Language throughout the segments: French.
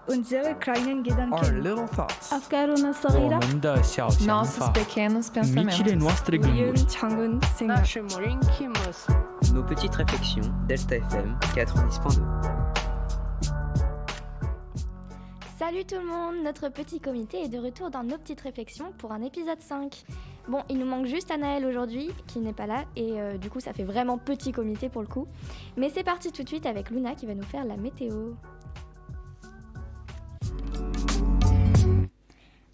unsere kleinen Our Gedanken. little thoughts. أفكارنا الصغيرة. 我们的小想 Nossos 法， pequenos Mitile pensamentos. noastre gânduri. 우리의 작은 생각. Nos petites réflexions, Delta FM 90.2. Salut tout le monde, notre petit comité est de retour dans nos petites réflexions pour un épisode 5. Bon, il nous manque juste Anaël aujourd'hui, qui n'est pas là, et du coup ça fait vraiment petit comité pour le coup. Mais c'est parti tout de suite avec Luna qui va nous faire la météo.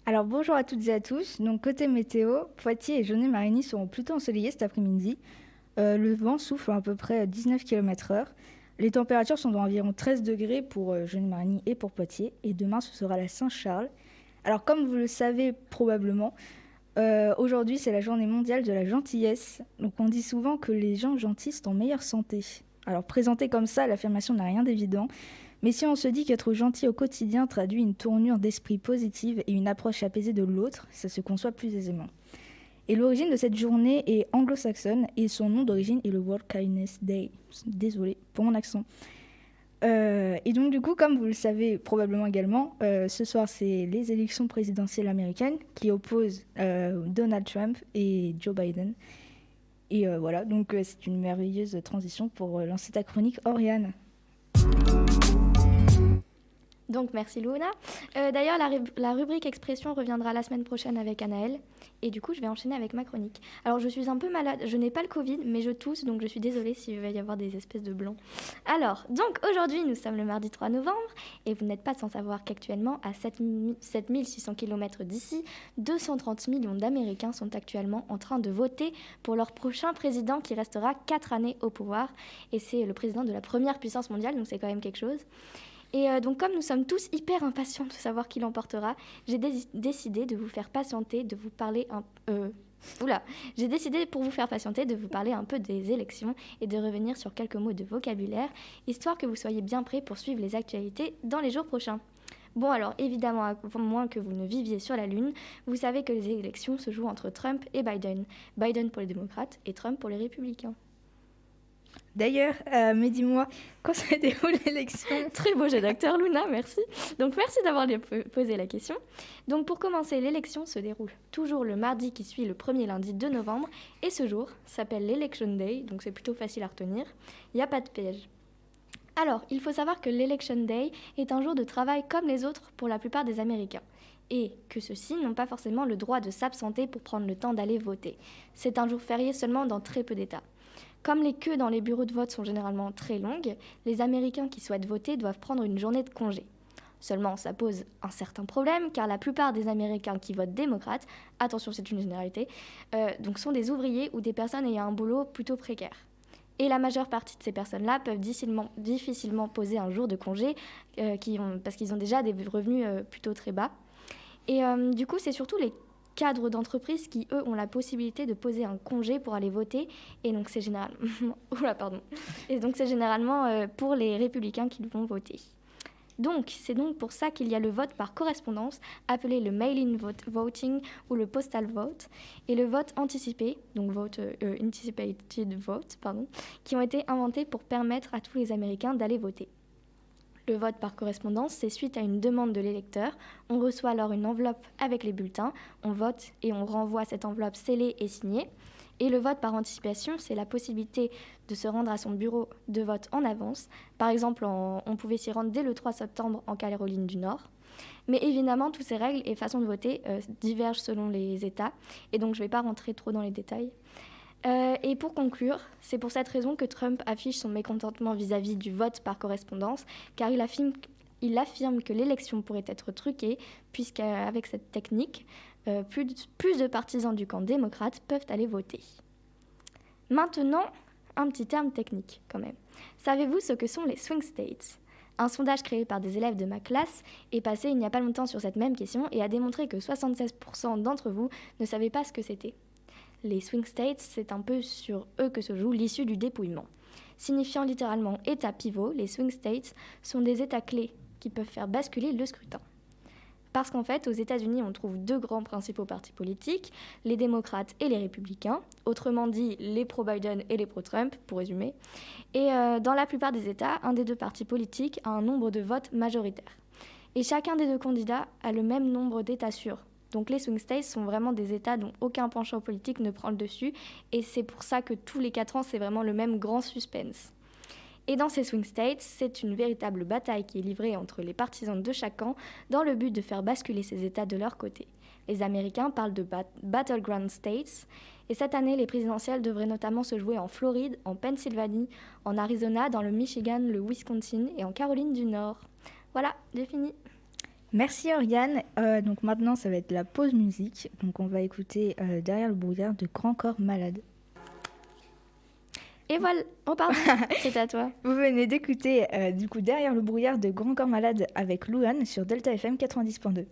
Alors bonjour à toutes et à tous. Donc côté météo, Poitiers et Jaunet-Marigny seront plutôt ensoleillés cet après-midi. Le vent souffle à peu près 19 km/h. Les températures sont d'environ 13 degrés pour Jaunet-Marigny et pour Poitiers. Et demain, ce sera la Saint-Charles. Alors comme vous le savez probablement, aujourd'hui c'est la journée mondiale de la gentillesse. Donc on dit souvent que les gens gentils sont en meilleure santé. Alors présenté comme ça, l'affirmation n'a rien d'évident. Mais si on se dit qu'être gentil au quotidien traduit une tournure d'esprit positive et une approche apaisée de l'autre, ça se conçoit plus aisément. Et l'origine de cette journée est anglo-saxonne et son nom d'origine est le World Kindness Day. Désolée pour mon accent. Et donc du coup, comme vous le savez probablement également, ce soir c'est les élections présidentielles américaines qui opposent Donald Trump et Joe Biden. Et voilà, donc c'est une merveilleuse transition pour lancer ta chronique, Oriane. Donc merci Luna. D'ailleurs la rubrique expression reviendra la semaine prochaine avec Anaël. Et du coup je vais enchaîner avec ma chronique. Alors je suis un peu malade, je n'ai pas le Covid mais je tousse donc je suis désolée s'il va y avoir des espèces de blancs. Alors donc aujourd'hui nous sommes le mardi 3 novembre et vous n'êtes pas sans savoir qu'actuellement à 7600 km d'ici, 230 millions d'Américains sont actuellement en train de voter pour leur prochain président qui restera 4 années au pouvoir. Et c'est le président de la première puissance mondiale donc c'est quand même quelque chose. Et donc comme nous sommes tous hyper impatients de savoir qui l'emportera, j'ai décidé de vous faire patienter, de vous parler J'ai décidé pour vous faire patienter de vous parler un peu des élections et de revenir sur quelques mots de vocabulaire, histoire que vous soyez bien prêts pour suivre les actualités dans les jours prochains. Bon alors évidemment, à moins que vous ne viviez sur la Lune, vous savez que les élections se jouent entre Trump et Biden. Biden pour les démocrates et Trump pour les républicains. D'ailleurs, mais dis-moi, quand se déroule l'élection? Très beau jeu d'acteur, Luna, merci. Donc merci d'avoir posé la question. Donc pour commencer, l'élection se déroule toujours le mardi qui suit le premier lundi de novembre. Et ce jour s'appelle l'Election Day, donc c'est plutôt facile à retenir. Il n'y a pas de piège. Alors, il faut savoir que l'Election Day est un jour de travail comme les autres pour la plupart des Américains. Et que ceux-ci n'ont pas forcément le droit de s'absenter pour prendre le temps d'aller voter. C'est un jour férié seulement dans très peu d'États. Comme les queues dans les bureaux de vote sont généralement très longues, les Américains qui souhaitent voter doivent prendre une journée de congé. Seulement, ça pose un certain problème, car la plupart des Américains qui votent démocrates, attention c'est une généralité, donc sont des ouvriers ou des personnes ayant un boulot plutôt précaire. Et la majeure partie de ces personnes-là peuvent difficilement poser un jour de congé, parce qu'ils ont déjà des revenus plutôt très bas. Et du coup, c'est surtout les cadres d'entreprise qui, eux, ont la possibilité de poser un congé pour aller voter. Et donc, c'est généralement... pour les républicains qui vont voter. Donc, c'est donc pour ça qu'il y a le vote par correspondance, appelé le mail-in voting ou le postal vote, et le vote anticipé, donc anticipated vote, qui ont été inventés pour permettre à tous les Américains d'aller voter. Le vote par correspondance, c'est suite à une demande de l'électeur. On reçoit alors une enveloppe avec les bulletins, on vote et on renvoie cette enveloppe scellée et signée. Et le vote par anticipation, c'est la possibilité de se rendre à son bureau de vote en avance. Par exemple, on pouvait s'y rendre dès le 3 septembre en Caroline du Nord. Mais évidemment, toutes ces règles et façons de voter divergent selon les États. Et donc, je ne vais pas rentrer trop dans les détails. Et pour conclure, c'est pour cette raison que Trump affiche son mécontentement vis-à-vis du vote par correspondance, car il affirme que l'élection pourrait être truquée, puisqu'avec cette technique, plus de partisans du camp démocrate peuvent aller voter. Maintenant, un petit terme technique quand même. Savez-vous ce que sont les swing states ? Un sondage créé par des élèves de ma classe est passé il n'y a pas longtemps sur cette même question et a démontré que 76% d'entre vous ne savaient pas ce que c'était. Les swing states, c'est un peu sur eux que se joue l'issue du dépouillement. Signifiant littéralement état pivot, les swing states sont des états clés qui peuvent faire basculer le scrutin. Parce qu'en fait, aux États-Unis, on trouve deux grands principaux partis politiques, les démocrates et les républicains, autrement dit les pro-Biden et les pro-Trump, pour résumer. Et dans la plupart des États, un des deux partis politiques a un nombre de votes majoritaire. Et chacun des deux candidats a le même nombre d'États sûrs. Donc les swing states sont vraiment des États dont aucun penchant politique ne prend le dessus. Et c'est pour ça que tous les 4 ans, c'est vraiment le même grand suspense. Et dans ces swing states, c'est une véritable bataille qui est livrée entre les partisans de chaque camp dans le but de faire basculer ces États de leur côté. Les Américains parlent de battleground states. Et cette année, les présidentielles devraient notamment se jouer en Floride, en Pennsylvanie, en Arizona, dans le Michigan, le Wisconsin et en Caroline du Nord. Voilà, j'ai fini. Merci Oriane. Donc maintenant, ça va être la pause musique. Donc on va écouter Derrière le brouillard de Grand Corps Malade. Et voilà, oh pardon, c'est à toi. Vous venez d'écouter du coup Derrière le brouillard de Grand Corps Malade avec Louane sur Delta FM 90.2.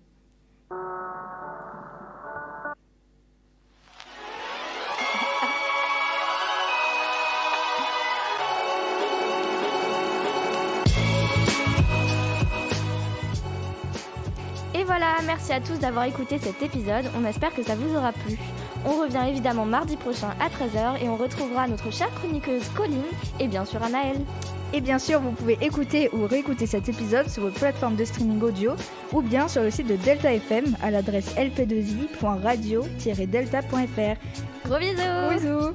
Et voilà, merci à tous d'avoir écouté cet épisode, on espère que ça vous aura plu. On revient évidemment mardi prochain à 13h et on retrouvera notre chère chroniqueuse Colline et bien sûr Anaëlle. Et bien sûr, vous pouvez écouter ou réécouter cet épisode sur vos plateformes de streaming audio ou bien sur le site de Delta FM à l'adresse lp2i.radio-delta.fr. Gros bisous. Bisous.